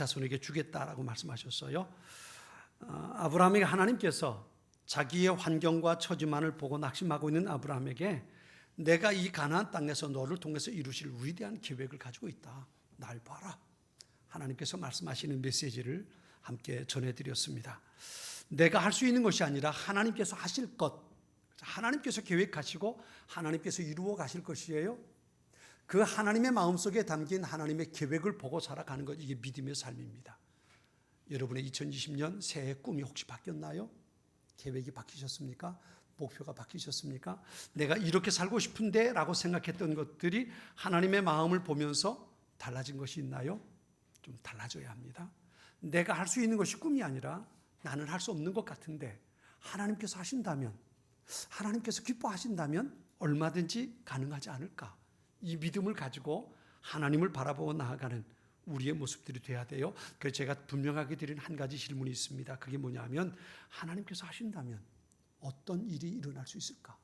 자손에게 주겠다라고 말씀하셨어요. 아브라함에게 하나님께서 자기의 환경과 처지만을 보고 낙심하고 있는 아브라함에게 내가 이 가나안 땅에서 너를 통해서 이루실 위대한 계획을 가지고 있다. 날 봐라. 하나님께서 말씀하시는 메시지를 함께 전해드렸습니다. 내가 할 수 있는 것이 아니라 하나님께서 하실 것, 하나님께서 계획하시고 하나님께서 이루어 가실 것이에요. 그 하나님의 마음속에 담긴 하나님의 계획을 보고 살아가는 것, 이게 믿음의 삶입니다. 여러분의 2020년 새해 꿈이 혹시 바뀌었나요? 계획이 바뀌셨습니까? 목표가 바뀌셨습니까? 내가 이렇게 살고 싶은데 라고 생각했던 것들이 하나님의 마음을 보면서 달라진 것이 있나요? 좀 달라져야 합니다. 내가 할 수 있는 것이 꿈이 아니라 나는 할 수 없는 것 같은데 하나님께서 하신다면, 하나님께서 기뻐하신다면 얼마든지 가능하지 않을까? 이 믿음을 가지고 하나님을 바라보고 나아가는 우리의 모습들이 돼야 돼요. 그래서 제가 분명하게 드린 한 가지 질문이 있습니다. 그게 뭐냐면, 하나님께서 하신다면 어떤 일이 일어날 수 있을까?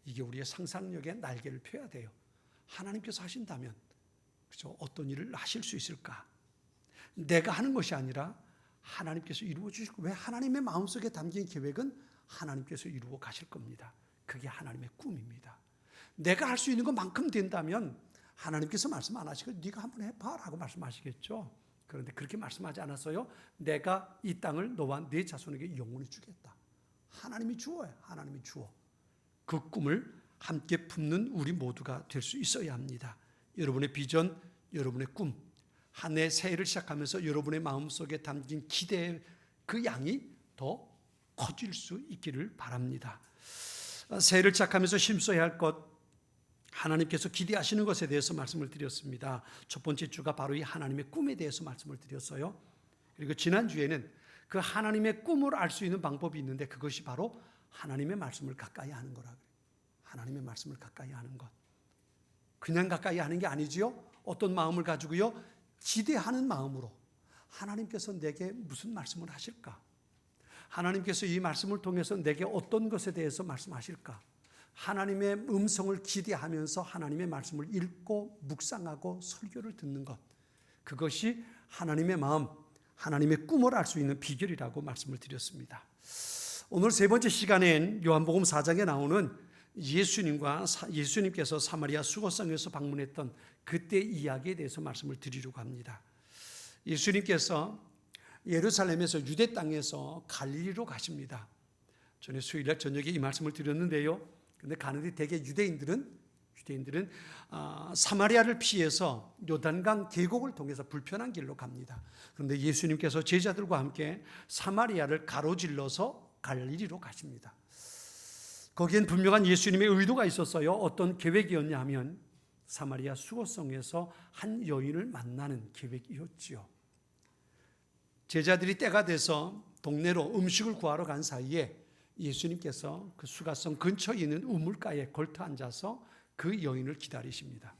이게 우리의 상상력의 날개를 펴야 돼요. 하나님께서 하신다면, 그렇죠? 어떤 일을 하실 수 있을까? 내가 하는 것이 아니라 하나님께서 이루어 주실 거예요. 왜? 하나님의 마음속에 담긴 계획은 하나님께서 이루어 가실 겁니다. 그게 하나님의 꿈입니다. 내가 할 수 있는 것만큼 된다면 하나님께서 말씀 안 하시고 네가 한번 해봐 라고 말씀하시겠죠. 그런데 그렇게 말씀하지 않았어요. 내가 이 땅을 너와 네 자손에게 영원히 주겠다. 하나님이 주어요. 하나님이 주어. 그 꿈을 함께 품는 우리 모두가 될 수 있어야 합니다. 여러분의 비전, 여러분의 꿈, 한 해 새해를 시작하면서 여러분의 마음속에 담긴 기대의 그 양이 더 커질 수 있기를 바랍니다. 새해를 시작하면서 힘써야 할 것, 하나님께서 기대하시는 것에 대해서 말씀을 드렸습니다. 첫 번째 주가 바로 이 하나님의 꿈에 대해서 말씀을 드렸어요. 그리고 지난주에는 그 하나님의 꿈을 알 수 있는 방법이 있는데 그것이 바로 하나님의 말씀을 가까이 하는 거라 그래요. 하나님의 말씀을 가까이 하는 것. 그냥 가까이 하는 게 아니지요. 어떤 마음을 가지고요? 기대하는 마음으로 하나님께서 내게 무슨 말씀을 하실까? 하나님께서 이 말씀을 통해서 내게 어떤 것에 대해서 말씀하실까? 하나님의 음성을 기대하면서 하나님의 말씀을 읽고 묵상하고 설교를 듣는 것, 그것이 하나님의 마음, 하나님의 꿈을 알 수 있는 비결이라고 말씀을 드렸습니다. 오늘 세 번째 시간엔 요한복음 4장에 나오는 예수님께서 사마리아 수고성에서 방문했던 그때 이야기에 대해서 말씀을 드리려고 합니다. 예수님께서 예루살렘에서 유대 땅에서 갈릴리로 가십니다. 전에 수요일날 저녁에 이 말씀을 드렸는데요. 근데 가는데 대개 유대인들은 사마리아를 피해서 요단강 계곡을 통해서 불편한 길로 갑니다. 그런데 예수님께서 제자들과 함께 사마리아를 가로질러서 갈릴리로 가십니다. 거기엔 분명한 예수님의 의도가 있었어요. 어떤 계획이었냐 하면 사마리아 수고성에서 한 여인을 만나는 계획이었지요. 제자들이 때가 돼서 동네로 음식을 구하러 간 사이에 예수님께서 그 수가성 근처에 있는 우물가에 걸터 앉아서 그 여인을 기다리십니다.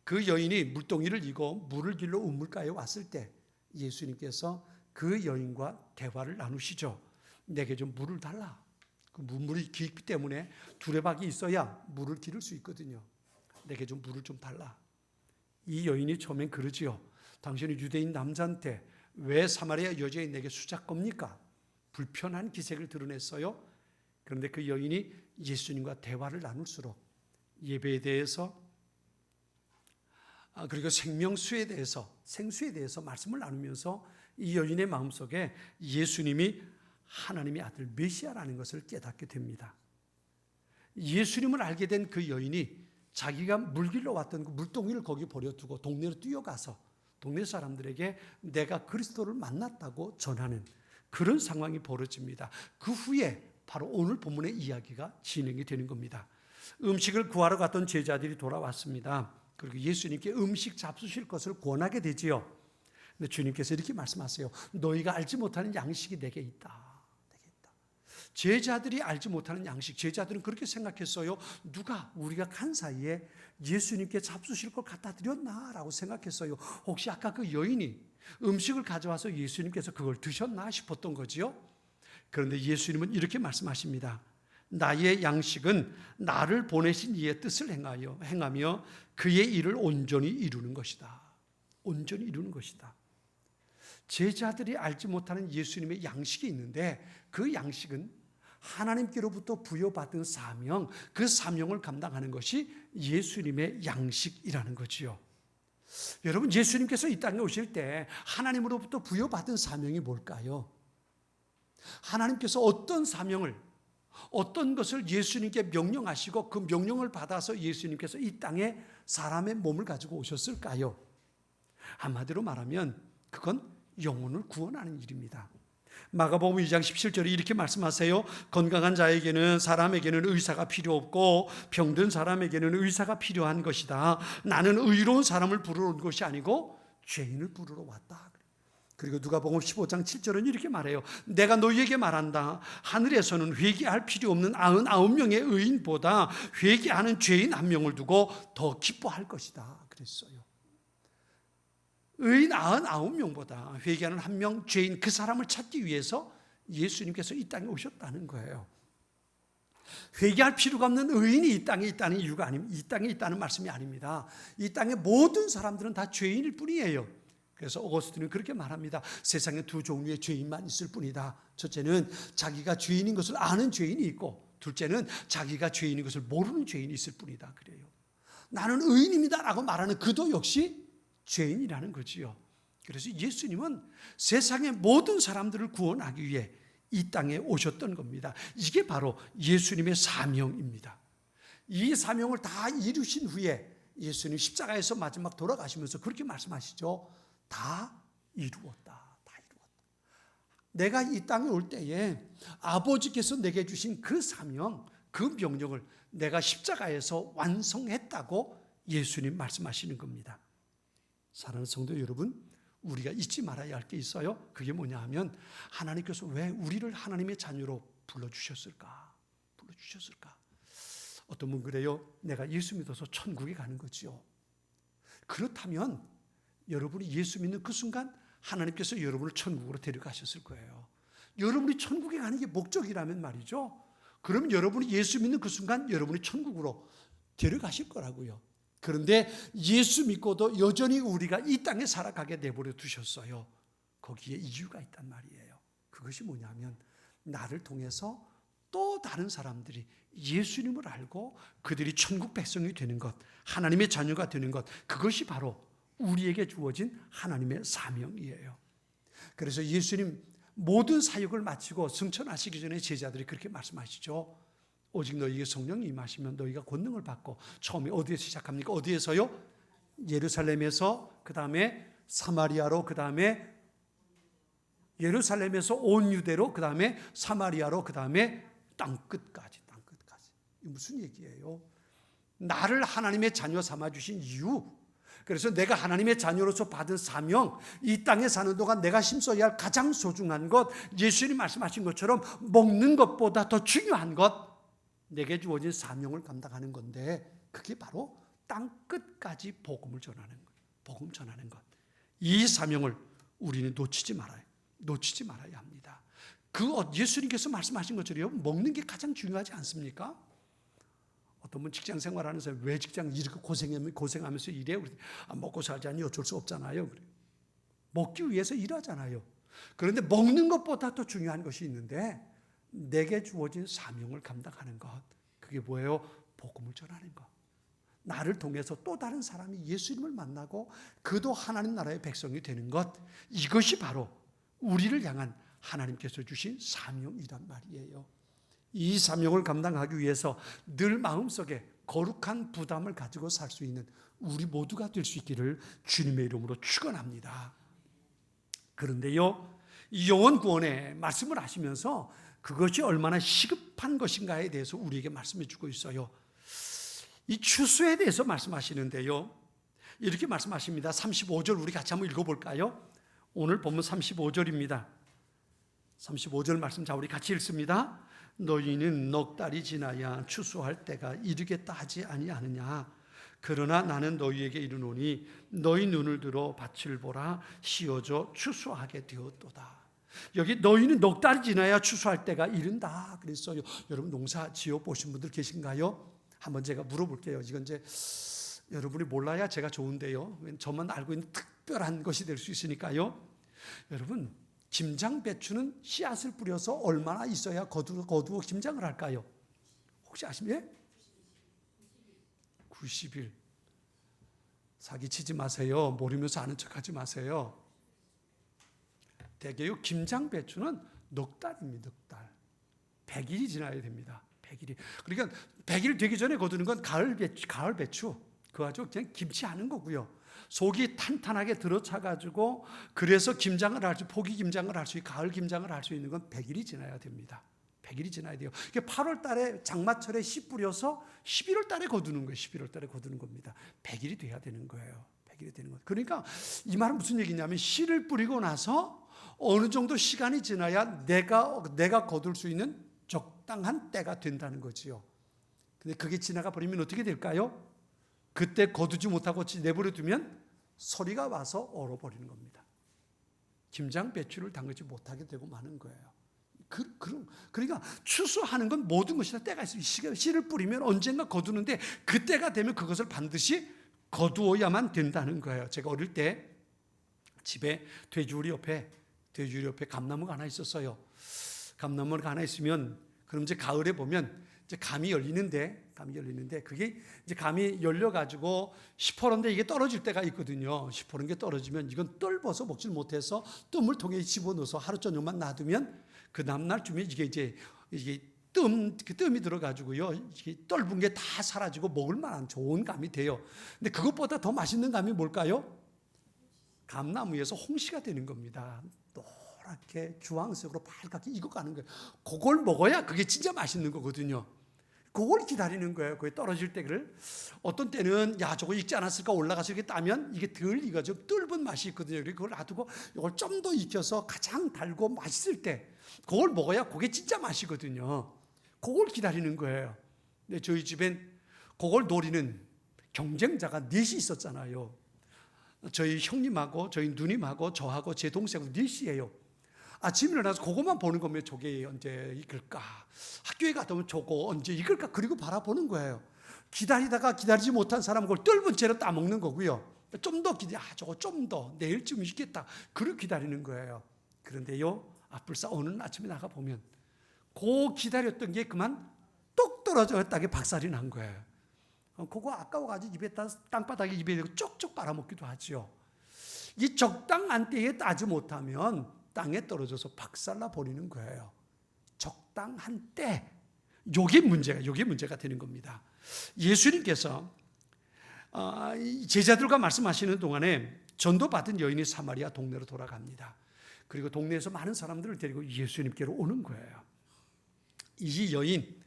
그 여인이 물동이를 이고 물을 길러 우물가에 왔을 때 예수님께서 그 여인과 대화를 나누시죠. 내게 좀 물을 달라. 그 물이 깊기 때문에 두레박이 있어야 물을 기를 수 있거든요. 내게 좀 물을 좀 달라. 이 여인이 처음엔 그러지요. 당신은 유대인 남자한테 왜 사마리아 여자인 내게 수작 겁니까? 불편한 기색을 드러냈어요. 그런데 그 여인이 예수님과 대화를 나눌수록 예배에 대해서 그리고 생명수에 대해서, 생수에 대해서 말씀을 나누면서 이 여인의 마음속에 예수님이 하나님의 아들 메시아라는 것을 깨닫게 됩니다. 예수님을 알게 된 그 여인이 자기가 물길로 왔던 그 물동이를 거기 버려두고 동네로 뛰어가서 동네 사람들에게 내가 그리스도를 만났다고 전하는 그런 상황이 벌어집니다. 그 후에 바로 오늘 본문의 이야기가 진행이 되는 겁니다. 음식을 구하러 갔던 제자들이 돌아왔습니다. 그리고 예수님께 음식 잡수실 것을 권하게 되지요. 근데 주님께서 이렇게 말씀하세요. 너희가 알지 못하는 양식이 내게 있다. 제자들이 알지 못하는 양식, 제자들은 그렇게 생각했어요. 누가 우리가 간 사이에 예수님께 잡수실 걸 갖다 드렸나? 라고 생각했어요. 혹시 아까 그 여인이 음식을 가져와서 예수님께서 그걸 드셨나 싶었던 거지요. 그런데 예수님은 이렇게 말씀하십니다. 나의 양식은 나를 보내신 이의 뜻을 행하며 그의 일을 온전히 이루는 것이다. 온전히 이루는 것이다. 제자들이 알지 못하는 예수님의 양식이 있는데 그 양식은 하나님께로부터 부여받은 사명, 그 사명을 감당하는 것이 예수님의 양식이라는 거지요. 여러분, 예수님께서 이 땅에 오실 때 하나님으로부터 부여받은 사명이 뭘까요? 하나님께서 어떤 사명을, 어떤 것을 예수님께 명령하시고 그 명령을 받아서 예수님께서 이 땅에 사람의 몸을 가지고 오셨을까요? 한마디로 말하면 그건 영혼을 구원하는 일입니다. 마가복음 2장 17절에 이렇게 말씀하세요. 건강한 자에게는, 사람에게는 의사가 필요 없고 병든 사람에게는 의사가 필요한 것이다. 나는 의로운 사람을 부르러 온 것이 아니고 죄인을 부르러 왔다. 그리고 누가복음 15장 7절은 이렇게 말해요. 내가 너희에게 말한다. 하늘에서는 회개할 필요 없는 99명의 의인보다 회개하는 죄인 한 명을 두고 더 기뻐할 것이다. 그랬어요. 의인 99명보다 회개하는 한 명, 죄인 그 사람을 찾기 위해서 예수님께서 이 땅에 오셨다는 거예요. 회개할 필요가 없는 의인이 이 땅에 있다는 이유가 아닙니다. 이 땅에 있다는 말씀이 아닙니다. 이 땅의 모든 사람들은 다 죄인일 뿐이에요. 그래서 어거스틴은 그렇게 말합니다. 세상에 두 종류의 죄인만 있을 뿐이다. 첫째는 자기가 죄인인 것을 아는 죄인이 있고, 둘째는 자기가 죄인인 것을 모르는 죄인이 있을 뿐이다. 그래요. 나는 의인입니다라고 말하는 그도 역시 죄인이라는 거지요. 그래서 예수님은 세상의 모든 사람들을 구원하기 위해 이 땅에 오셨던 겁니다. 이게 바로 예수님의 사명입니다. 이 사명을 다 이루신 후에 예수님 십자가에서 마지막 돌아가시면서 그렇게 말씀하시죠. 다 이루었다. 다 이루었다. 내가 이 땅에 올 때에 아버지께서 내게 주신 그 사명, 그 명령을 내가 십자가에서 완성했다고 예수님 말씀하시는 겁니다. 사랑하는 성도 여러분, 우리가 잊지 말아야 할 게 있어요. 그게 뭐냐 하면 하나님께서 왜 우리를 하나님의 자녀로 불러주셨을까? 어떤 분 그래요. 내가 예수 믿어서 천국에 가는 거지요. 그렇다면 여러분이 예수 믿는 그 순간 하나님께서 여러분을 천국으로 데려가셨을 거예요. 여러분이 천국에 가는 게 목적이라면 말이죠. 그럼 여러분이 예수 믿는 그 순간 여러분이 천국으로 데려가실 거라고요. 그런데 예수 믿고도 여전히 우리가 이 땅에 살아가게 내버려 두셨어요. 거기에 이유가 있단 말이에요. 그것이 뭐냐면 나를 통해서 또 다른 사람들이 예수님을 알고 그들이 천국 백성이 되는 것, 하나님의 자녀가 되는 것, 그것이 바로 우리에게 주어진 하나님의 사명이에요. 그래서 예수님 모든 사역을 마치고 승천하시기 전에 제자들이 그렇게 말씀하시죠. 오직 너희에게 성령이 임하시면 너희가 권능을 받고, 처음에 어디에서 시작합니까? 어디에서요? 예루살렘에서, 그 다음에 사마리아로, 그 다음에 예루살렘에서 온 유대로, 그 다음에 사마리아로, 그 다음에 땅끝까지. 이게 무슨 얘기예요? 나를 하나님의 자녀 삼아주신 이유, 그래서 내가 하나님의 자녀로서 받은 사명, 이 땅에 사는 동안 내가 힘써야 할 가장 소중한 것, 예수님 말씀하신 것처럼 먹는 것보다 더 중요한 것, 내게 주어진 사명을 감당하는 건데, 그게 바로 땅끝까지 복음을 전하는 것, 복음 전하는 것. 이 사명을 우리는 놓치지 말아야 합니다. 예수님께서 말씀하신 것처럼 먹는 게 가장 중요하지 않습니까? 어떤 분 직장 생활하면서 왜 직장 이렇게 고생하면서 일해? 먹고 살자니 어쩔 수 없잖아요. 먹기 위해서 일하잖아요. 그런데 먹는 것보다 더 중요한 것이 있는데, 내게 주어진 사명을 감당하는 것, 그게 뭐예요? 복음을 전하는 것. 나를 통해서 또 다른 사람이 예수님을 만나고 그도 하나님 나라의 백성이 되는 것, 이것이 바로 우리를 향한 하나님께서 주신 사명이란 말이에요. 이 사명을 감당하기 위해서 늘 마음속에 거룩한 부담을 가지고 살 수 있는 우리 모두가 될 수 있기를 주님의 이름으로 축원합니다. 그런데요, 이 영혼 구원의 말씀을 하시면서 그것이 얼마나 시급한 것인가에 대해서 우리에게 말씀해 주고 있어요. 이 추수에 대해서 말씀하시는데요, 이렇게 말씀하십니다. 35절 우리 같이 한번 읽어볼까요? 오늘 본문 35절입니다. 35절 말씀, 자 우리 같이 읽습니다. 너희는 넉 달이 지나야 추수할 때가 이르겠다 하지 아니하느냐. 그러나 나는 너희에게 이르노니 너희 눈을 들어 밭을 보라. 씌어져 추수하게 되었도다. 여기 너희는 넉 달이 지나야 추수할 때가 이른다 그랬어요. 여러분 농사 지어 보신 분들 계신가요? 한번 제가 물어볼게요. 이건 이제 여러분이 몰라야 제가 좋은데요. 저만 알고 있는 특별한 것이 될 수 있으니까요. 여러분, 김장 배추는 씨앗을 뿌려서 얼마나 있어야 거두어 김장을 할까요? 혹시 아십니까? 90일. 사기치지 마세요. 모르면서 아는 척하지 마세요. 대개요 김장 배추는 넉 달입니다. 넉 달. 100일이 지나야 됩니다. 100일이. 그러니까 100일 되기 전에 거두는 건 가을 배추. 그거 가지고 그냥 김치 하는 거고요. 속이 탄탄하게 들어차가지고 그래서 김장을 할 수, 포기 김장을 할 수, 가을 김장을 할 수 있는 건 100일이 지나야 됩니다. 100일이 지나야 돼요. 8월 달에 장마철에 씨 뿌려서 11월 달에 거두는 거예요. 11월 달에 거두는 겁니다. 100일이 돼야 되는 거예요. 100일이 되는 거예요. 그러니까 이 말은 무슨 얘기냐면 씨를 뿌리고 나서 어느 정도 시간이 지나야 내가 거둘 수 있는 적당한 때가 된다는 거지요. 근데 그게 지나가 버리면 어떻게 될까요? 그때 거두지 못하고 내버려 두면 서리가 와서 얼어버리는 겁니다. 김장 배추를 담그지 못하게 되고 마는 거예요. 그러니까 추수하는 건 모든 것이 다 때가 있어요. 씨를 뿌리면 언젠가 거두는데 그 때가 되면 그것을 반드시 거두어야만 된다는 거예요. 제가 어릴 때 집에 돼지우리 옆에 감나무가 하나 있었어요. 감나무가 하나 있으면 그럼 이제 가을에 보면 이제 감이 열리는데 그게 이제 감이 열려가지고 시퍼런데 이게 떨어질 때가 있거든요. 시퍼런 게 떨어지면 이건 떫어서 먹질 못해서 또 물통에 집어넣어서 하루 저녁만 놔두면 그 다음날쯤에 이게 뜸이 들어가지고요. 이게 떫은 게 다 사라지고 먹을 만한 좋은 감이 돼요. 근데 그것보다 더 맛있는 감이 뭘까요? 감나무에서 홍시가 되는 겁니다. 노랗게 주황색으로 빨갛게 익어가는 거예요. 그걸 먹어야 그게 진짜 맛있는 거거든요. 그걸 기다리는 거예요. 그게 떨어질 때를. 어떤 때는 저거 익지 않았을까 올라가서 이렇게 따면 이게 덜 익어져 떫은 맛이 있거든요. 그걸 놔두고 이걸 좀 더 익혀서 가장 달고 맛있을 때 그걸 먹어야 그게 진짜 맛이거든요. 그걸 기다리는 거예요. 근데 저희 집엔 그걸 노리는 경쟁자가 넷이 있었잖아요. 저희 형님하고 저희 누님하고 저하고 제 동생하고 넷이에요. 아침에 일어나서 그것만 보는 겁니다. 저게 언제 익을까? 학교에 갔다 오면 저거 언제 익을까? 그리고 바라보는 거예요. 기다리다가 기다리지 못한 사람은 그걸 떫은 채로 따먹는 거고요. 좀 더 저거 좀 더 내일쯤 익겠다. 그렇게 기다리는 거예요. 그런데요, 불사 어느 아침에 나가 보면 그 기다렸던 게 그만 똑 떨어져 땅에 박살이 난 거예요. 그거 아까워가지고 땅바닥에 입에 대고 쪽쪽 빨아먹기도 하죠. 이 적당한 때에 따지 못하면 땅에 떨어져서 박살나 버리는 거예요. 적당한 때. 요게 문제가 되는 겁니다. 예수님께서 제자들과 말씀하시는 동안에 전도받은 여인이 사마리아 동네로 돌아갑니다. 그리고 동네에서 많은 사람들을 데리고 예수님께로 오는 거예요. 이 여인,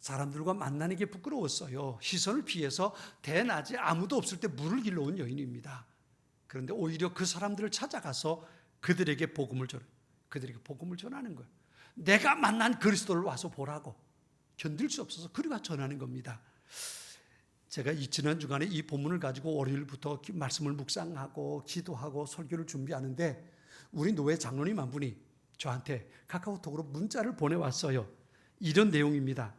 사람들과 만나는 게 부끄러웠어요. 시선을 피해서 대낮에 아무도 없을 때 물을 길러 온 여인입니다. 그런데 오히려 그 사람들을 찾아가서 그들에게 복음을 전하는 거예요. 내가 만난 그리스도를 와서 보라고. 견딜 수 없어서 그리고 전하는 겁니다. 제가 지난 주간에 이 본문을 가지고 월요일부터 말씀을 묵상하고 기도하고 설교를 준비하는데 우리 노회 장로님 한 분이 저한테 카카오톡으로 문자를 보내왔어요. 이런 내용입니다.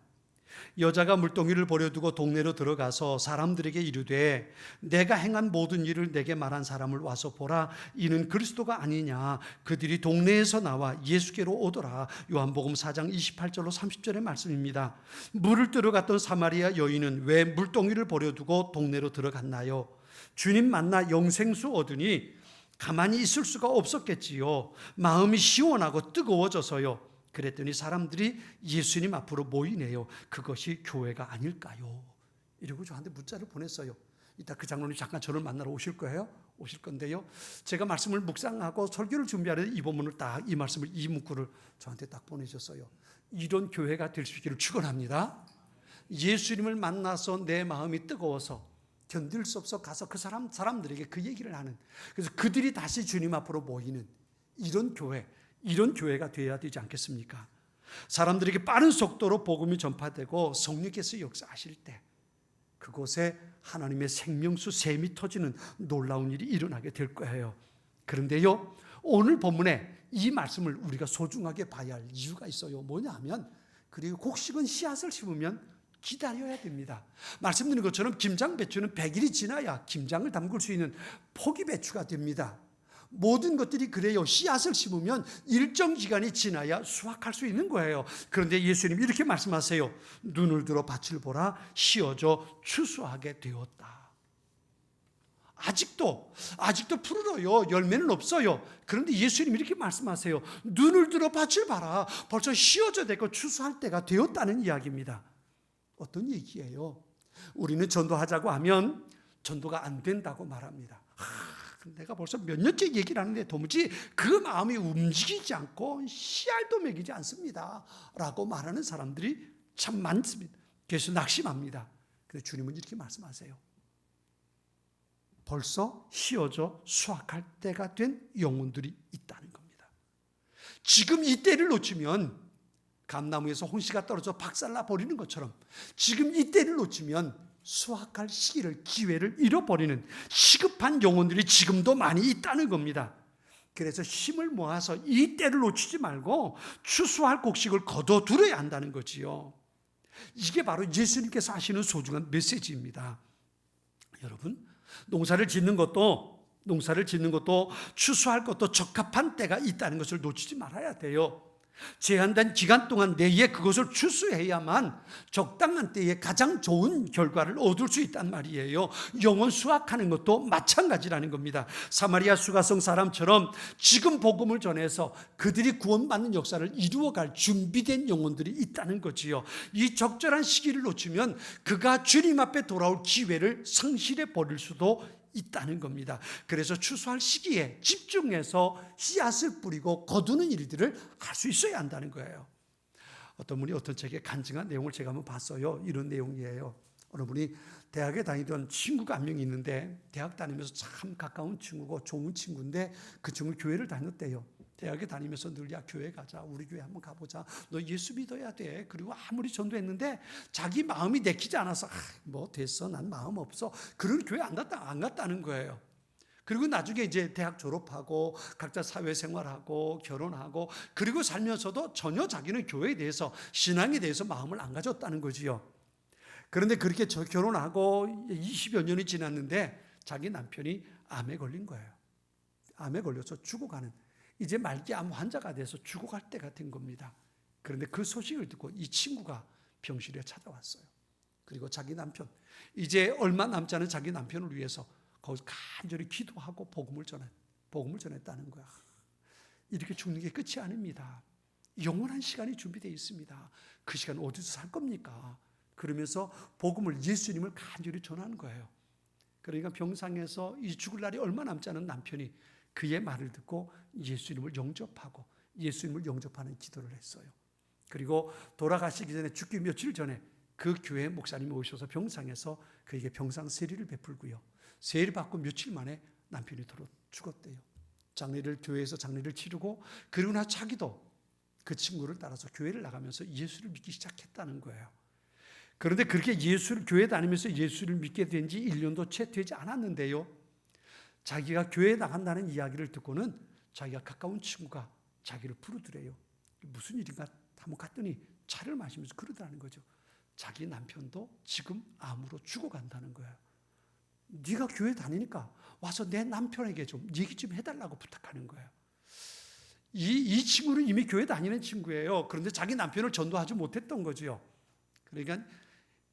여자가 물동이를 버려두고 동네로 들어가서 사람들에게 이르되 내가 행한 모든 일을 내게 말한 사람을 와서 보라. 이는 그리스도가 아니냐. 그들이 동네에서 나와 예수께로 오더라. 요한복음 4장 28절로 30절의 말씀입니다. 물을 뜨러 갔던 사마리아 여인은 왜 물동이를 버려두고 동네로 들어갔나요? 주님 만나 영생수 얻으니 가만히 있을 수가 없었겠지요. 마음이 시원하고 뜨거워져서요. 그랬더니 사람들이 예수님 앞으로 모이네요. 그것이 교회가 아닐까요? 이러고 저한테 문자를 보냈어요. 이따 그 장로님 잠깐 저를 만나러 오실 건데요. 제가 말씀을 묵상하고 설교를 준비하는데 이 본문을 이 말씀을 이 문구를 저한테 딱 보내셨어요. 이런 교회가 될 수 있기를 축원합니다. 예수님을 만나서 내 마음이 뜨거워서 견딜 수 없어 가서 그 사람들에게 그 얘기를 하는, 그래서 그들이 다시 주님 앞으로 모이는 이런 교회가 되어야 되지 않겠습니까? 사람들에게 빠른 속도로 복음이 전파되고 성령께서 역사하실 때 그곳에 하나님의 생명수 샘이 터지는 놀라운 일이 일어나게 될 거예요. 그런데요, 오늘 본문에 이 말씀을 우리가 소중하게 봐야 할 이유가 있어요. 뭐냐면, 그리고 곡식은 씨앗을 심으면 기다려야 됩니다. 말씀드린 것처럼 김장 배추는 100일이 지나야 김장을 담글 수 있는 포기 배추가 됩니다. 모든 것들이 그래요. 씨앗을 심으면 일정 기간이 지나야 수확할 수 있는 거예요. 그런데 예수님이 이렇게 말씀하세요. 눈을 들어 밭을 보라, 씌어져 추수하게 되었다. 아직도 푸르러요. 열매는 없어요. 그런데 예수님이 이렇게 말씀하세요. 눈을 들어 밭을 봐라. 벌써 씌어져 되고 추수할 때가 되었다는 이야기입니다. 어떤 얘기예요? 우리는 전도하자고 하면 전도가 안 된다고 말합니다. 내가 벌써 몇 년째 얘기를 하는데 도무지 그 마음이 움직이지 않고 씨알도 먹이지 않습니다 라고 말하는 사람들이 참 많습니다. 그래서 낙심합니다. 그런데 주님은 이렇게 말씀하세요. 벌써 씌어져 수확할 때가 된 영혼들이 있다는 겁니다. 지금 이 때를 놓치면 감나무에서 홍시가 떨어져 박살나 버리는 것처럼 지금 이 때를 놓치면 수확할 시기를, 기회를 잃어버리는 시급한 영혼들이 지금도 많이 있다는 겁니다. 그래서 힘을 모아서 이 때를 놓치지 말고 추수할 곡식을 거둬들여야 한다는 거지요. 이게 바로 예수님께서 하시는 소중한 메시지입니다. 여러분, 농사를 짓는 것도 추수할 것도 적합한 때가 있다는 것을 놓치지 말아야 돼요. 제한된 기간 동안 내에 그것을 추수해야만 적당한 때에 가장 좋은 결과를 얻을 수 있단 말이에요. 영혼 수확하는 것도 마찬가지라는 겁니다. 사마리아 수가성 사람처럼 지금 복음을 전해서 그들이 구원받는 역사를 이루어갈 준비된 영혼들이 있다는 거지요. 이 적절한 시기를 놓치면 그가 주님 앞에 돌아올 기회를 상실해 버릴 수도 있다는 겁니다. 그래서 추수할 시기에 집중해서 씨앗을 뿌리고 거두는 일들을 할 수 있어야 한다는 거예요. 어떤 분이 어떤 책에 간증한 내용을 제가 한번 봤어요. 이런 내용이에요. 어느 분이 대학에 다니던 친구가 한 명 있는데 대학 다니면서 참 가까운 친구고 좋은 친구인데 그 친구 교회를 다녔대요. 대학에 다니면서 늘 야 교회 가자, 우리 교회 한번 가보자, 너 예수 믿어야 돼. 그리고 아무리 전도했는데 자기 마음이 내키지 않아서 뭐 됐어, 난 마음 없어. 그런 교회 안 갔다는 거예요. 그리고 나중에 이제 대학 졸업하고 각자 사회생활하고 결혼하고 그리고 살면서도 전혀 자기는 교회에 대해서, 신앙에 대해서 마음을 안 가졌다는 거지요. 그런데 그렇게 결혼하고 20여 년이 지났는데 자기 남편이 암에 걸린 거예요. 암에 걸려서 죽어가는, 이제 말기암 환자가 돼서 죽어갈 때가 된 겁니다. 그런데 그 소식을 듣고 이 친구가 병실에 찾아왔어요. 그리고 자기 남편, 이제 얼마 남지 않은 자기 남편을 위해서 거기서 간절히 기도하고 복음을 전했다는 거야. 이렇게 죽는 게 끝이 아닙니다. 영원한 시간이 준비되어 있습니다. 그 시간 어디서 살 겁니까? 그러면서 복음을, 예수님을 간절히 전하는 거예요. 그러니까 병상에서 이 죽을 날이 얼마 남지 않은 남편이 그의 말을 듣고 예수님을 영접하는 기도를 했어요. 그리고 돌아가시기 전에, 죽기 며칠 전에 그 교회 목사님이 오셔서 병상에서 그에게 병상 세례를 베풀고요. 세례 받고 며칠 만에 남편이 죽었대요. 교회에서 장례를 치르고 그리고 나서 자기도 그 친구를 따라서 교회를 나가면서 예수를 믿기 시작했다는 거예요. 그런데 그렇게 교회 다니면서 예수를 믿게 된 지 1년도 채 되지 않았는데요. 자기가 교회에 나간다는 이야기를 듣고는 자기가 가까운 친구가 자기를 부르더래요. 무슨 일인가 한번 갔더니 차를 마시면서 그러더라는 거죠. 자기 남편도 지금 암으로 죽어간다는 거예요. 네가 교회 다니니까 와서 내 남편에게 좀 얘기 좀 해달라고 부탁하는 거예요. 이 친구는 이미 교회 다니는 친구예요. 그런데 자기 남편을 전도하지 못했던 거죠. 그러니까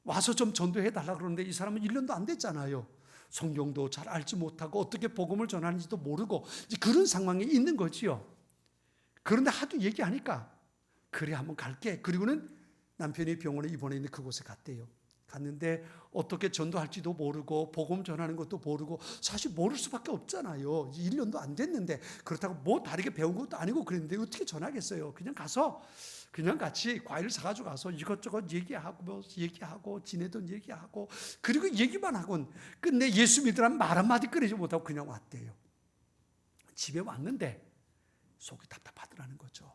와서 좀 전도해달라고 그러는데 이 사람은 1년도 안 됐잖아요. 성경도 잘 알지 못하고 어떻게 복음을 전하는지도 모르고 그런 상황에 있는 거지요. 그런데 하도 얘기하니까 그래 한번 갈게. 그리고는 남편이 병원에 입원해 있는 그곳에 갔대요. 갔는데 어떻게 전도할지도 모르고 복음 전하는 것도 모르고, 사실 모를 수밖에 없잖아요. 1년도 안 됐는데 그렇다고 뭐 다르게 배운 것도 아니고 그랬는데 어떻게 전하겠어요. 그냥 가서 그냥 같이 과일 사가지고 가서 이것저것 얘기하고 지내던 얘기하고 그리고 얘기만 하곤 끝내 예수 믿으라는 말 한마디 꺼내지 못하고 그냥 왔대요. 집에 왔는데 속이 답답하더라는 거죠.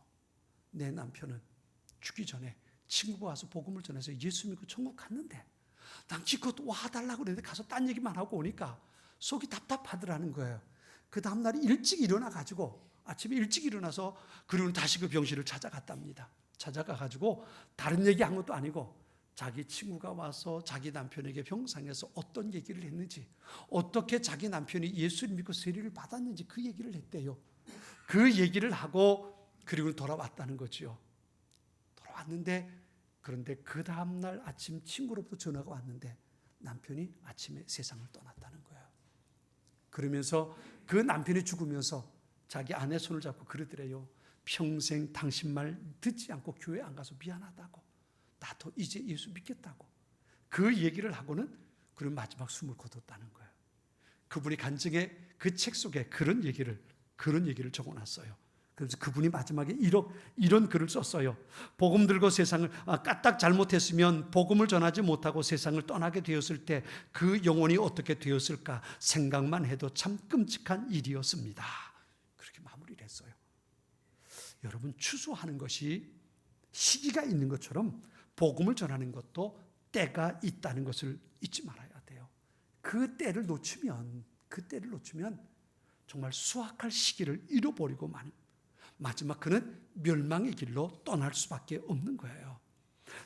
내 남편은 죽기 전에 친구가 와서 복음을 전해서 예수 믿고 천국 갔는데 난 지금 와달라고 그랬는데 가서 딴 얘기만 하고 오니까 속이 답답하더라는 거예요. 그 다음날 일찍 일어나가지고 아침에 일찍 일어나서 그리고 다시 그 병실을 찾아갔답니다. 찾아가가지고 다른 얘기한 것도 아니고 자기 친구가 와서 자기 남편에게 병상에서 어떤 얘기를 했는지, 어떻게 자기 남편이 예수를 믿고 세례를 받았는지 그 얘기를 했대요. 그 얘기를 하고 그리고 돌아왔다는 거지요. 돌아왔는데, 그런데 그 다음날 아침 친구로부터 전화가 왔는데 남편이 아침에 세상을 떠났다는 거예요. 그러면서 그 남편이 죽으면서 자기 아내 손을 잡고 그러더래요. 평생 당신 말 듣지 않고 교회 안 가서 미안하다고. 나도 이제 예수 믿겠다고. 그 얘기를 하고는 그리고 마지막 숨을 거뒀다는 거예요. 그분이 간증의 그 책 속에 그런 얘기를 적어놨어요. 그래서 그분이 마지막에 이런 글을 썼어요. 복음 들고 세상을 까딱 잘못했으면 복음을 전하지 못하고 세상을 떠나게 되었을 때 그 영혼이 어떻게 되었을까 생각만 해도 참 끔찍한 일이었습니다. 그렇게 마무리를 했어요. 여러분, 추수하는 것이 시기가 있는 것처럼 복음을 전하는 것도 때가 있다는 것을 잊지 말아야 돼요. 그 때를 놓치면 정말 수확할 시기를 잃어버리고 마지막 그는 멸망의 길로 떠날 수밖에 없는 거예요.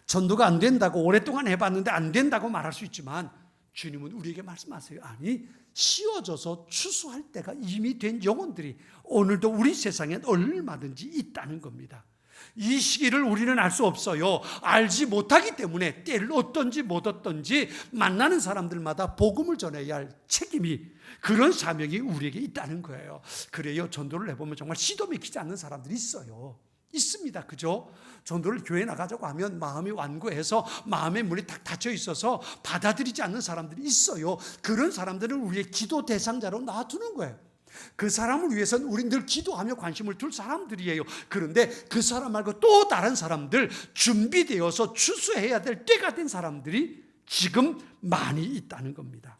전도가 안 된다고 오랫동안 해봤는데 안 된다고 말할 수 있지만 주님은 우리에게 말씀하세요. 아니, 씌워져서 추수할 때가 이미 된 영혼들이 오늘도 우리 세상엔 얼마든지 있다는 겁니다. 이 시기를 우리는 알 수 없어요. 알지 못하기 때문에 때를 어떤지 못 어떤지 만나는 사람들마다 복음을 전해야 할 책임이, 그런 사명이 우리에게 있다는 거예요. 그래요, 전도를 해보면 정말 시도 믿기지 않는 사람들이 있어요. 있습니다. 그죠? 전도를 교회에 나가자고 하면 마음이 완고해서 마음의 문이 탁 닫혀 있어서 받아들이지 않는 사람들이 있어요. 그런 사람들은 우리의 기도 대상자로 놔두는 거예요. 그 사람을 위해서는 우리 늘 기도하며 관심을 둘 사람들이에요. 그런데 그 사람 말고 또 다른 사람들, 준비되어서 추수해야 될 때가 된 사람들이 지금 많이 있다는 겁니다.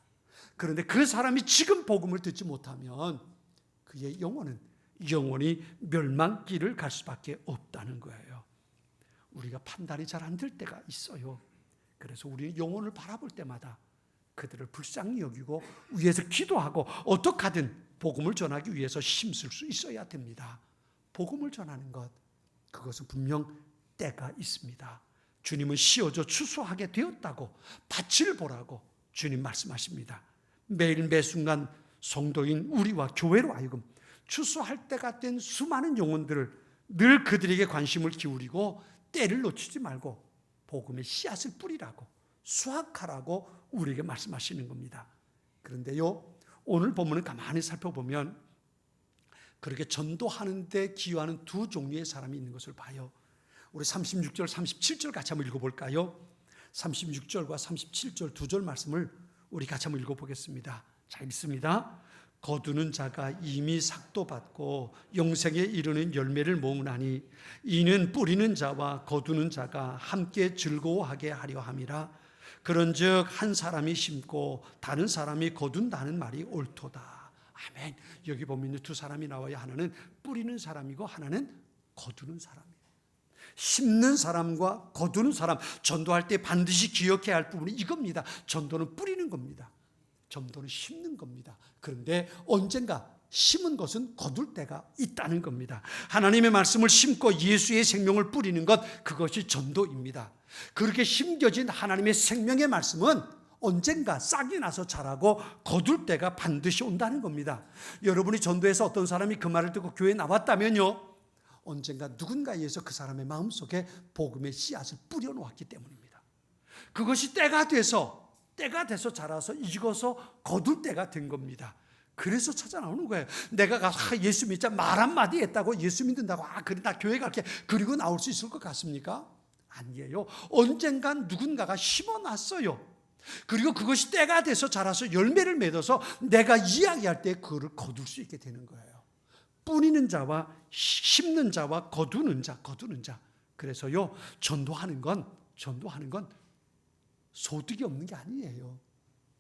그런데 그 사람이 지금 복음을 듣지 못하면 그의 영혼이 멸망길을 갈 수밖에 없다는 거예요. 우리가 판단이 잘 안 될 때가 있어요. 그래서 우리는 영혼을 바라볼 때마다 그들을 불쌍히 여기고 위해서 기도하고 어떻게 하든 복음을 전하기 위해서 힘쓸 수 있어야 됩니다. 복음을 전하는 것, 그것은 분명 때가 있습니다. 주님은 씌워져 추수하게 되었다고 밭을 보라고 주님 말씀하십니다. 매일 매순간 성도인 우리와 교회로 하여금 추수할 때가 된 수많은 영혼들을 늘 그들에게 관심을 기울이고 때를 놓치지 말고 복음의 씨앗을 뿌리라고, 수확하라고 우리에게 말씀하시는 겁니다. 그런데요, 오늘 본문을 가만히 살펴보면 그렇게 전도하는 데 기여하는 두 종류의 사람이 있는 것을 봐요. 우리 36절, 37절 같이 한번 읽어볼까요? 36절과 37절 두 절 말씀을 우리 같이 한번 읽어보겠습니다. 자, 읽습니다. 거두는 자가 이미 삭도 받고 영생에 이르는 열매를 모으나니 이는 뿌리는 자와 거두는 자가 함께 즐거워하게 하려 함이라. 그런즉 한 사람이 심고 다른 사람이 거둔다는 말이 옳도다. 아멘. 여기 보면 두 사람이 나와요. 하나는 뿌리는 사람이고 하나는 거두는 사람이에요. 심는 사람과 거두는 사람, 전도할 때 반드시 기억해야 할 부분이 이겁니다. 전도는 뿌리는 겁니다. 전도는 심는 겁니다. 그런데 언젠가 심은 것은 거둘 때가 있다는 겁니다. 하나님의 말씀을 심고 예수의 생명을 뿌리는 것, 그것이 전도입니다. 그렇게 심겨진 하나님의 생명의 말씀은 언젠가 싹이 나서 자라고 거둘 때가 반드시 온다는 겁니다. 여러분이 전도해서 어떤 사람이 그 말을 듣고 교회에 나왔다면요, 언젠가 누군가에 의해서 그 사람의 마음속에 복음의 씨앗을 뿌려놓았기 때문입니다. 그것이 때가 돼서 자라서 익어서 거둘 때가 된 겁니다. 그래서 찾아 나오는 거예요. 내가 가서 예수 믿자 말 한마디 했다고 예수 믿는다고 그래 나 교회 갈게 그리고 나올 수 있을 것 같습니까? 아니에요. 언젠간 누군가가 심어놨어요. 그리고 그것이 때가 돼서 자라서 열매를 맺어서 내가 이야기할 때 그거를 거둘 수 있게 되는 거예요. 뿌리는 자와 심는 자와 거두는 자. 그래서요, 전도하는 건 소득이 없는 게 아니에요.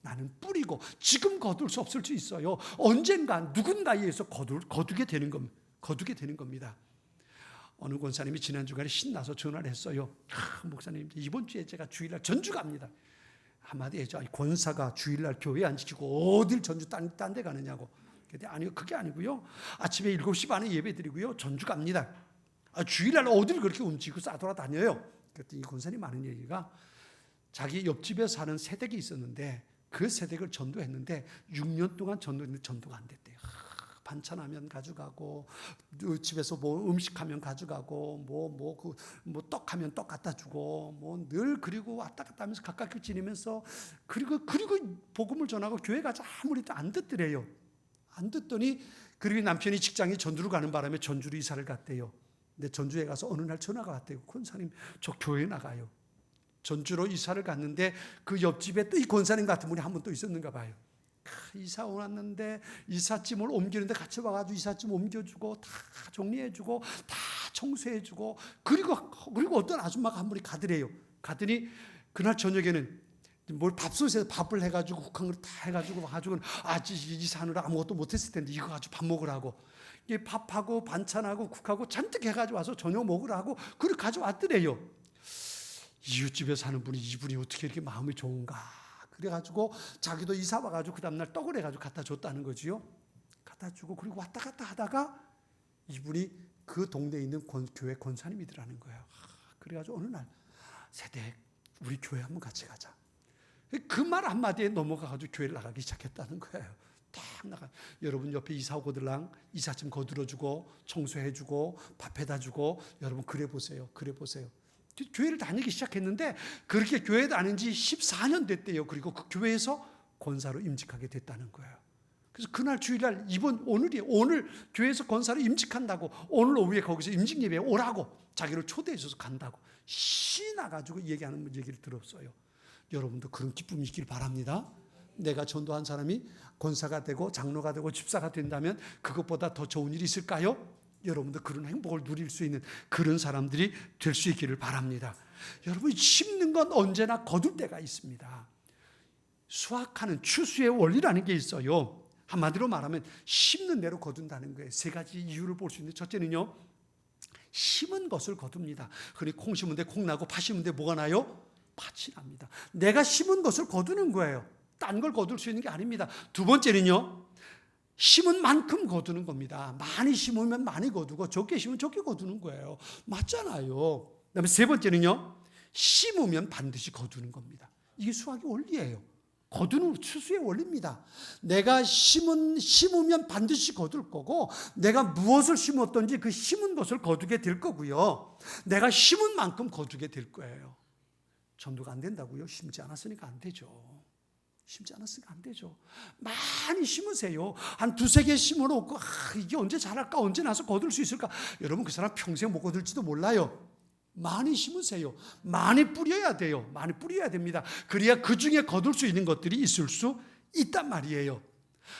나는 뿌리고 지금 거둘 수 없을 수 있어요. 언젠가 누군가에 의해서 거두게 되는 겁니다. 어느 권사님이 지난 주간에 신나서 전화를 했어요. 목사님, 이번 주에 제가 주일날 전주 갑니다. 한마디 해줘. 권사가 주일날 교회 안 지키고 어딜 전주 딴 데 가느냐고. 근데 아니요, 그게 아니고요. 아침에 7시 반에 예배 드리고요, 전주 갑니다. 주일날 어딜 그렇게 움직이고 싸돌아다녀요. 그랬더니 이 권사님 하는 얘기가, 자기 옆집에 사는 새댁이 있었는데 그 새댁을 전도했는데 6년 동안 전도했는데 전도가 안 됐대요. 반찬하면 가져가고, 집에서 뭐 음식하면 가져가고, 뭐 떡하면 떡 갖다 주고, 뭐 늘 그리고 왔다 갔다 하면서 가깝게 지내면서, 그리고 복음을 전하고 교회 가자 아무리 안 듣더래요. 안 듣더니, 그리고 남편이 직장에 전주를 가는 바람에 전주로 이사를 갔대요. 근데 전주에 가서 어느 날 전화가 왔대요. 권사님, 저 교회 나가요. 전주로 이사를 갔는데 그 옆집에 또 이 권사님 같은 분이 한 분 또 있었는가 봐요. 이사 왔는데 이삿짐을 옮기는데 같이 와가지고 이삿짐 옮겨주고 다 정리해주고 다 청소해주고, 그리고 어떤 아줌마가 한 분이 가더래요. 가더니 그날 저녁에는 뭘 밥솥에서 밥을 해가지고 국한 그릇 다 해가지고 와가지고, 이사하느라 아무것도 못했을 텐데 이거 가지고 밥 먹으라고, 밥하고 반찬하고 국하고 잔뜩 해가지고 와서 저녁 먹으라고 그걸 가져왔더래요. 이웃집에 사는 분이 이분이 어떻게 이렇게 마음이 좋은가, 그래가지고 자기도 이사 와가지고 그 다음날 떡을 해가지고 갖다 줬다는 거지요. 갖다 주고 그리고 왔다 갔다 하다가 이분이 그 동네에 있는 교회 권사님이더라는 거예요. 그래가지고 어느 날 새댁 우리 교회 한번 같이 가자. 그 말 한마디에 넘어가가지고 교회를 나가기 시작했다는 거예요. 딱 나가. 여러분 옆에 이사 오고들랑 이삿짐 거들어주고 청소해주고 밥 해다주고, 여러분 그래 보세요. 교회를 다니기 시작했는데 그렇게 교회 다닌 지 14년 됐대요. 그리고 그 교회에서 권사로 임직하게 됐다는 거예요. 그래서 그날 주일날 오늘 교회에서 권사로 임직한다고, 오늘 오후에 거기서 임직 예배에 오라고 자기를 초대해 줘서 간다고 신나가지고 얘기하는 얘기를 들었어요. 여러분도 그런 기쁨이 있길 바랍니다. 내가 전도한 사람이 권사가 되고 장로가 되고 집사가 된다면 그것보다 더 좋은 일이 있을까요? 여러분도 그런 행복을 누릴 수 있는 그런 사람들이 될 수 있기를 바랍니다. 여러분, 심는 건 언제나 거둘 때가 있습니다. 수확하는 추수의 원리라는 게 있어요. 한마디로 말하면 심는 대로 거둔다는 거예요. 세 가지 이유를 볼 수 있는데, 첫째는요, 심은 것을 거둡니다. 그러니 콩 심은 데 콩 나고 팥 심은 데 뭐가 나요? 팥이 납니다. 내가 심은 것을 거두는 거예요. 딴 걸 거둘 수 있는 게 아닙니다. 두 번째는요, 심은 만큼 거두는 겁니다. 많이 심으면 많이 거두고 적게 심으면 적게 거두는 거예요. 맞잖아요. 그다음에 세 번째는요, 심으면 반드시 거두는 겁니다. 이게 수학의 원리예요. 거두는 추수의 원리입니다. 내가 심으면 반드시 거둘 거고, 내가 무엇을 심었든지 그 심은 것을 거두게 될 거고요. 내가 심은 만큼 거두게 될 거예요. 전도가 안 된다고요? 심지 않았으니까 안 되죠. 심지 않았으니까 안 되죠. 많이 심으세요. 한 두세 개 심어놓고 이게 언제 자랄까, 언제 나서 거둘 수 있을까. 여러분, 그 사람 평생 못 거둘지도 몰라요. 많이 심으세요. 많이 뿌려야 돼요. 많이 뿌려야 됩니다. 그래야 그 중에 거둘 수 있는 것들이 있을 수 있단 말이에요.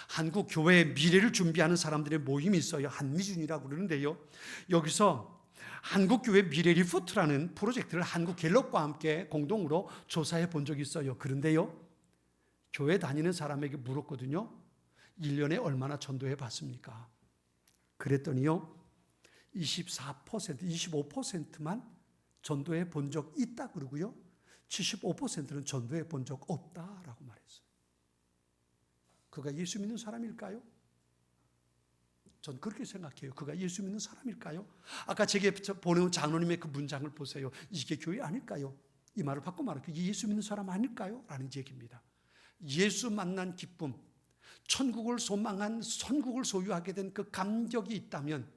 한국 교회의 미래를 준비하는 사람들의 모임이 있어요. 한미준이라고 그러는데요, 여기서 한국교회 미래 리포트라는 프로젝트를 한국갤럽과 함께 공동으로 조사해 본 적이 있어요. 그런데요, 교회 다니는 사람에게 물었거든요. 1년에 얼마나 전도해 봤습니까? 그랬더니요, 24%, 25%만 전도해 본 적 있다 그러고요, 75%는 전도해 본 적 없다라고 말했어요. 그가 예수 믿는 사람일까요? 전 그렇게 생각해요. 그가 예수 믿는 사람일까요? 아까 제게 보내온 장로님의 그 문장을 보세요. 이게 교회 아닐까요? 이 말을 바꿔 말할게요. 이게 예수 믿는 사람 아닐까요? 라는 얘기입니다. 예수 만난 기쁨, 천국을 소망한, 천국을 소유하게 된 그 감격이 있다면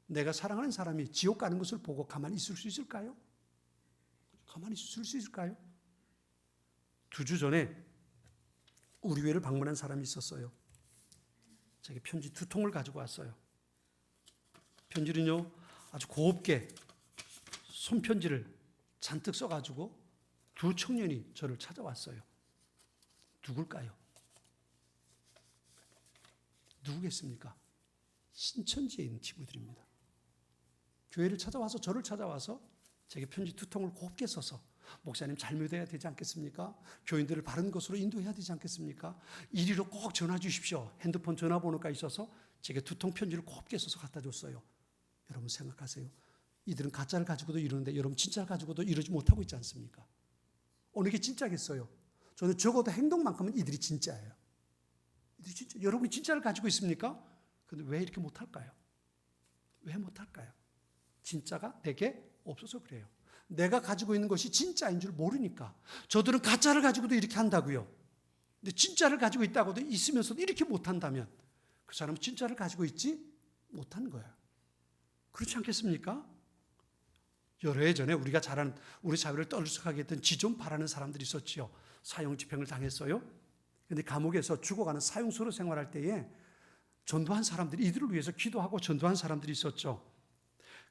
내가 사랑하는 사람이 지옥 가는 것을 보고 가만히 있을 수 있을까요? 가만히 있을 수 있을까요? 2주 전에 우리 교회를 방문한 사람이 있었어요. 제가 편지 2통을 가지고 왔어요. 편지는요, 아주 곱게 손편지를 잔뜩 써가지고 2 청년이 저를 찾아왔어요. 누굴까요? 누구겠습니까? 신천지에 있는 친구들입니다. 교회를 찾아와서, 저를 찾아와서 제게 편지 2통을 곱게 써서, 목사님 잘못해야 되지 않겠습니까? 교인들을 바른 것으로 인도해야 되지 않겠습니까? 이리로 꼭 전화 주십시오. 핸드폰 전화번호가 있어서 제게 2통 편지를 곱게 써서 갖다 줬어요. 여러분 생각하세요. 이들은 가짜를 가지고도 이러는데 여러분 진짜를 가지고도 이러지 못하고 있지 않습니까? 어느 게 진짜겠어요? 저는 적어도 행동만큼은 이들이 진짜예요. 이들이 진짜. 여러분이 진짜를 가지고 있습니까? 그런데 왜 이렇게 못할까요? 왜 못할까요? 진짜가 내게 없어서 그래요. 내가 가지고 있는 것이 진짜인 줄 모르니까. 저들은 가짜를 가지고도 이렇게 한다고요. 근데 진짜를 가지고 있다고도 있으면서도 이렇게 못한다면 그 사람은 진짜를 가지고 있지 못한 거예요. 그렇지 않겠습니까? 여러 해 전에 우리가 잘 아는 우리 사회를 떠들썩하게 했던 지존 파라는 사람들이 있었지요. 사형집행을 당했어요. 그런데 감옥에서 죽어가는 사형수로 생활할 때에 전도한 사람들이, 이들을 위해서 기도하고 전도한 사람들이 있었죠.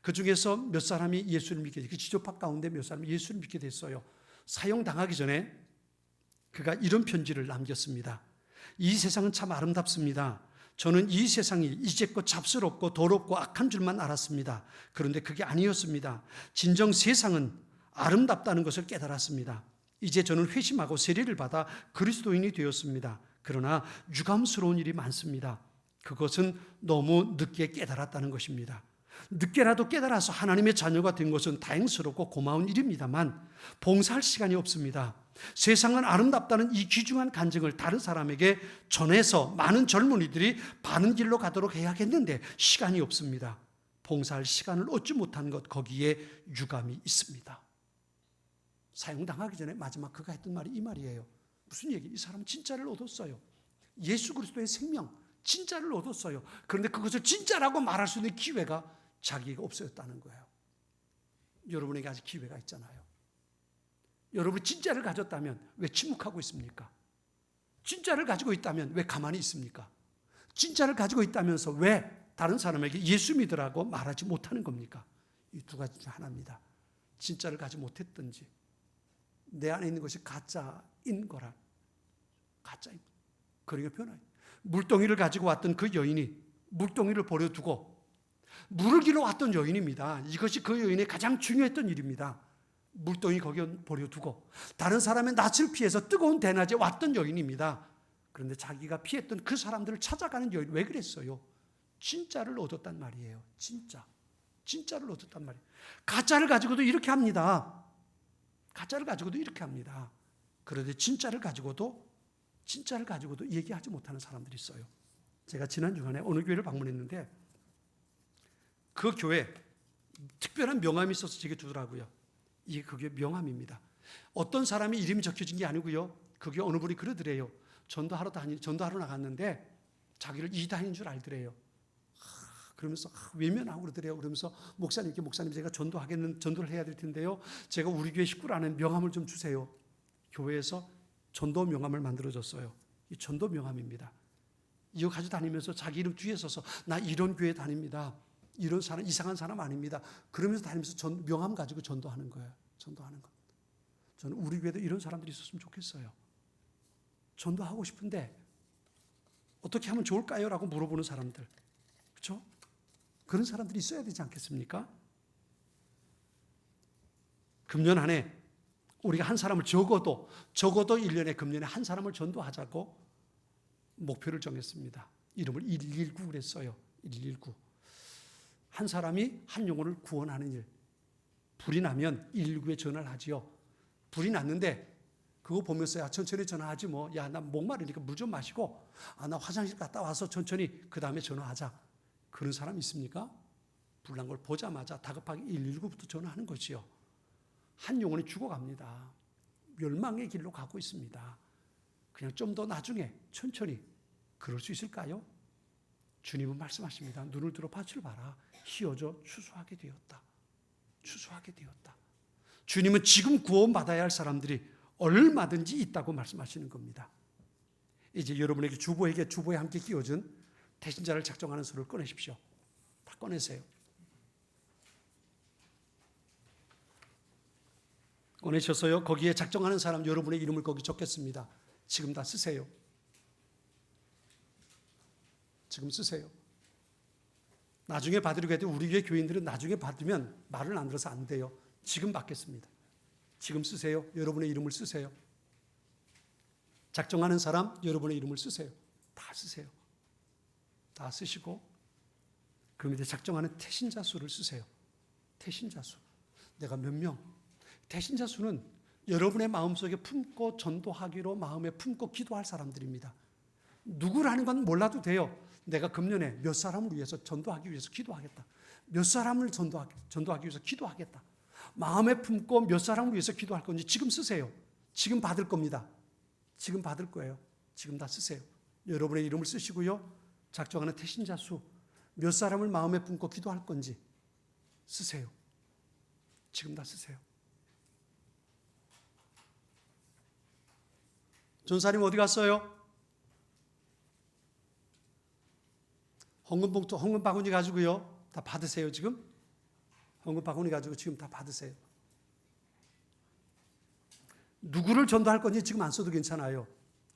그 중에서 몇 사람이 예수를 믿게 됐어요. 그 지존파 가운데 몇 사람이 예수를 믿게 됐어요. 사형당하기 전에 그가 이런 편지를 남겼습니다. 이 세상은 참 아름답습니다. 저는 이 세상이 이제껏 잡스럽고 더럽고 악한 줄만 알았습니다. 그런데 그게 아니었습니다. 진정 세상은 아름답다는 것을 깨달았습니다. 이제 저는 회심하고 세례를 받아 그리스도인이 되었습니다. 그러나 유감스러운 일이 많습니다. 그것은 너무 늦게 깨달았다는 것입니다. 늦게라도 깨달아서 하나님의 자녀가 된 것은 다행스럽고 고마운 일입니다만 봉사할 시간이 없습니다. 세상은 아름답다는 이 귀중한 간증을 다른 사람에게 전해서 많은 젊은이들이 바른 길로 가도록 해야겠는데 시간이 없습니다. 봉사할 시간을 얻지 못한 것, 거기에 유감이 있습니다. 사형당하기 전에 마지막 그가 했던 말이 이 말이에요. 무슨 얘기? 이 사람은 진짜를 얻었어요. 예수 그리스도의 생명, 진짜를 얻었어요. 그런데 그것을 진짜라고 말할 수 있는 기회가 자기가 없어졌다는 거예요. 여러분에게 아직 기회가 있잖아요. 여러분이 진짜를 가졌다면 왜 침묵하고 있습니까? 진짜를 가지고 있다면 왜 가만히 있습니까? 진짜를 가지고 있다면서 왜 다른 사람에게 예수 믿으라고 말하지 못하는 겁니까? 이 두 가지 중 하나입니다. 진짜를 가지 못했든지 내 안에 있는 것이 가짜인 거라. 가짜인 거. 그러니까 변화요. 물동이를 가지고 왔던 그 여인이 물동이를 버려두고 물을 길러 왔던 여인입니다. 이것이 그 여인의 가장 중요했던 일입니다. 물동이 거기에 버려두고 다른 사람의 낯을 피해서 뜨거운 대낮에 왔던 여인입니다. 그런데 자기가 피했던 그 사람들을 찾아가는 여인, 왜 그랬어요? 진짜를 얻었단 말이에요. 진짜를 얻었단 말이에요. 가짜를 가지고도 이렇게 합니다. 가짜를 가지고도 이렇게 합니다. 그런데 진짜를 가지고도 얘기하지 못하는 사람들이 있어요. 제가 지난 주간에 어느 교회를 방문했는데 그 교회 특별한 명함이 있어서 제게 주더라고요. 이게 그게 명함입니다. 어떤 사람이 이름이 적혀진 게 아니고요. 그게 어느 분이 그러더래요. 전도하러 나갔는데 자기를 이단인 줄 알더래요. 그러면서 외면하고 그러더래요. 그러면서 목사님 제가 전도를 해야 될 텐데요. 제가 우리 교회 식구라는 명함을 좀 주세요. 교회에서 전도 명함을 만들어줬어요. 이 전도 명함입니다. 이거 가지고 다니면서 자기 이름 뒤에 서서 나 이런 교회 다닙니다. 이런 사람, 이상한 사람 아닙니다. 그러면서 다니면서 명함 가지고 전도하는 거예요. 전도하는 것. 저는 우리 교회도 이런 사람들이 있었으면 좋겠어요. 전도하고 싶은데 어떻게 하면 좋을까요? 라고 물어보는 사람들. 그렇죠? 그런 사람들이 있어야 되지 않겠습니까? 금년 한 해 우리가 한 사람을 적어도 1년에 금년에 한 사람을 전도하자고 목표를 정했습니다. 이름을 119 그랬어요. 119. 한 사람이 한 영혼을 구원하는 일. 불이 나면 119에 전화를 하지요. 불이 났는데 그거 보면서 야 천천히 전화하지 뭐. 야 나 목마르니까 물 좀 마시고 나 화장실 갔다 와서 천천히 그 다음에 전화하자. 그런 사람 있습니까? 불난 걸 보자마자 다급하게 119부터 전화하는 거지요. 한 영혼이 죽어갑니다. 멸망의 길로 가고 있습니다. 그냥 좀 더 나중에 천천히 그럴 수 있을까요? 주님은 말씀하십니다. 눈을 들어 밭을 봐라. 희어져 추수하게 되었다. 추수하게 되었다. 주님은 지금 구원받아야 할 사람들이 얼마든지 있다고 말씀하시는 겁니다. 이제 여러분에게 주보에 함께 끼워준 대신자를 작정하는 서를 꺼내십시오. 다 꺼내세요. 꺼내셔서요. 거기에 작정하는 사람 여러분의 이름을 거기 적겠습니다. 지금 다 쓰세요. 지금 쓰세요. 나중에 받으려고 해도 우리 교회 교인들은 나중에 받으면 말을 안 들어서 안 돼요. 지금 받겠습니다. 지금 쓰세요. 여러분의 이름을 쓰세요. 작정하는 사람 여러분의 이름을 쓰세요. 다 쓰세요. 다 쓰시고 그 밑에 작정하는 태신자 수를 쓰세요. 태신자 수. 내가 몇 명? 태신자 수는 여러분의 마음속에 품고 전도하기로 마음에 품고 기도할 사람들입니다. 누구라는 건 몰라도 돼요. 내가 금년에 몇 사람을 위해서 전도하기 위해서 기도하겠다. 몇 사람을 전도하기 위해서 기도하겠다. 마음에 품고 몇 사람을 위해서 기도할 건지 지금 쓰세요. 지금 받을 겁니다. 지금 받을 거예요. 지금 다 쓰세요. 여러분의 이름을 쓰시고요. 작정하는 태신자 수 몇 사람을 마음에 품고 기도할 건지 쓰세요. 지금 다 쓰세요. 전사님 어디 갔어요? 헌금봉투, 헌금 바구니 가지고요. 다 받으세요, 지금. 헌금 바구니 가지고 지금 다 받으세요. 누구를 전도할 건지 지금 안 써도 괜찮아요.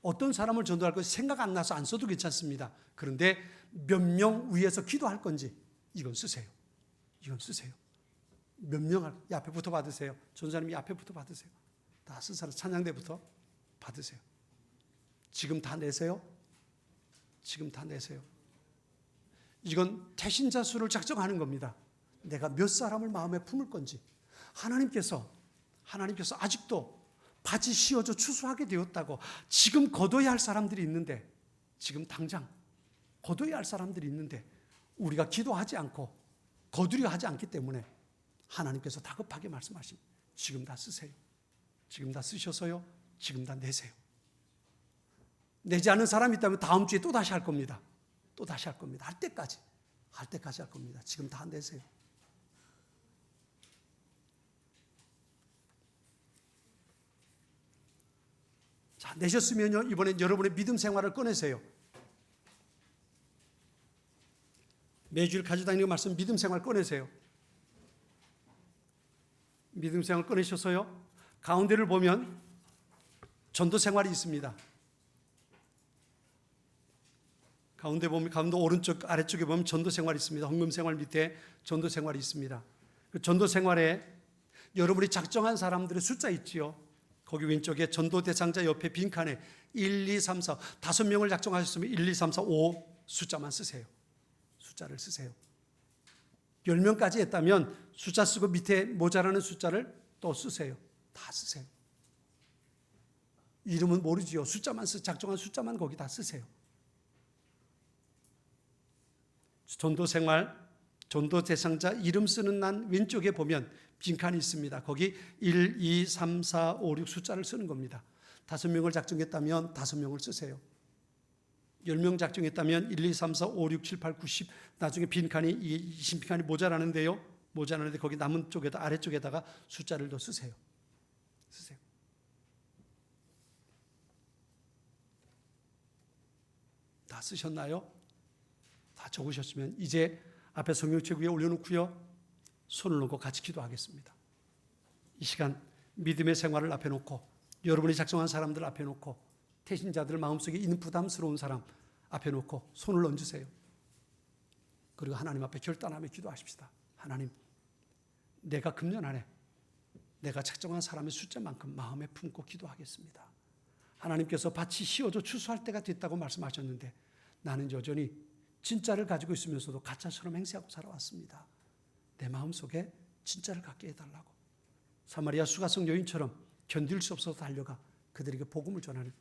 어떤 사람을 전도할 건지 생각 안 나서 안 써도 괜찮습니다. 그런데 몇 명 위해서 기도할 건지 이건 쓰세요. 이건 쓰세요. 몇 명을 이 앞에부터 받으세요. 전사님 이 앞에부터 받으세요. 다 쓴 사람 찬양대부터 받으세요. 지금 다 내세요. 지금 다 내세요. 이건 태신자 수를 작정하는 겁니다. 내가 몇 사람을 마음에 품을 건지. 하나님께서 아직도 밭이 씌어져 추수하게 되었다고 지금 거둬야 할 사람들이 있는데, 지금 당장 거둬야 할 사람들이 있는데 우리가 기도하지 않고 거두려 하지 않기 때문에 하나님께서 다급하게 말씀하십니다. 지금 다 쓰세요. 지금 다 쓰셔서요. 지금 다 내세요. 내지 않은 사람이 있다면 다음 주에 또 다시 할 겁니다. 또 다시 할 겁니다. 할 때까지 할 겁니다. 지금 다 내세요. 자, 내셨으면요, 이번엔 여러분의 믿음 생활을 꺼내세요. 매주일 가져다니는 말씀 믿음 생활 꺼내세요. 믿음 생활 꺼내셔서요, 가운데를 보면 전도 생활이 있습니다. 가운데 오른쪽 아래쪽에 보면 전도 생활이 있습니다. 헌금 생활 밑에 전도 생활이 있습니다. 그 전도 생활에 여러분이 작정한 사람들의 숫자 있지요. 거기 왼쪽에 전도 대상자 옆에 빈칸에 1, 2, 3, 4 5명을 작정하셨으면 1, 2, 3, 4, 5 숫자만 쓰세요. 숫자를 쓰세요. 10명까지 했다면 숫자 쓰고 밑에 모자라는 숫자를 또 쓰세요. 다 쓰세요. 이름은 모르지요. 숫자만 작정한 숫자만 거기 다 쓰세요. 전도 생활, 전도 대상자 이름 쓰는 欄 왼쪽에 보면 빈칸이 있습니다. 거기 1, 2, 3, 4, 5, 6 숫자를 쓰는 겁니다. 5명을 작정했다면 5명을 쓰세요. 10명 작정했다면 1, 2, 3, 4, 5, 6, 7, 8, 9, 10 나중에 빈칸이 20빈칸이 모자라는데요. 모자라는데 거기 남은 쪽에다 아래쪽에다가 숫자를 더 쓰세요. 쓰세요. 다 쓰셨나요? 다 적으셨으면 이제 앞에 성경책 위에 올려놓고요. 손을 놓고 같이 기도하겠습니다. 이 시간 믿음의 생활을 앞에 놓고 여러분이 작정한 사람들 앞에 놓고 태신자들 마음속에 있는 부담스러운 사람 앞에 놓고 손을 얹으세요. 그리고 하나님 앞에 결단하며 기도하십시다. 하나님, 내가 금년 안에 내가 작정한 사람의 숫자만큼 마음에 품고 기도하겠습니다. 하나님께서 밭이 씌어져 추수할 때가 됐다고 말씀하셨는데 나는 여전히 진짜를 가지고 있으면서도 가짜처럼 행세하고 살아왔습니다. 내 마음속에 진짜를 갖게 해달라고. 사마리아 수가성 여인처럼 견딜 수 없어서 달려가 그들에게 복음을 전하는,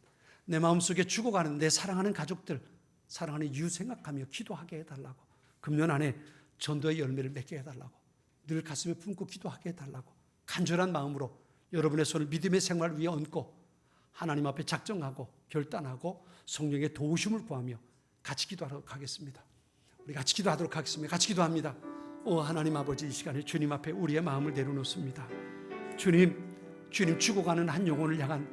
내 마음속에 죽어가는 내 사랑하는 가족들, 사랑하는 이웃 생각하며 기도하게 해달라고. 금년 안에 전도의 열매를 맺게 해달라고. 늘 가슴에 품고 기도하게 해달라고. 간절한 마음으로 여러분의 손을 믿음의 생활 위에 얹고 하나님 앞에 작정하고 결단하고 성령의 도우심을 구하며 같이 기도하도록 하겠습니다. 우리 같이 기도하도록 하겠습니다. 같이 기도합니다. 오 하나님 아버지, 이 시간에 주님 앞에 우리의 마음을 내려놓습니다. 주님 죽어가는 한 영혼을 향한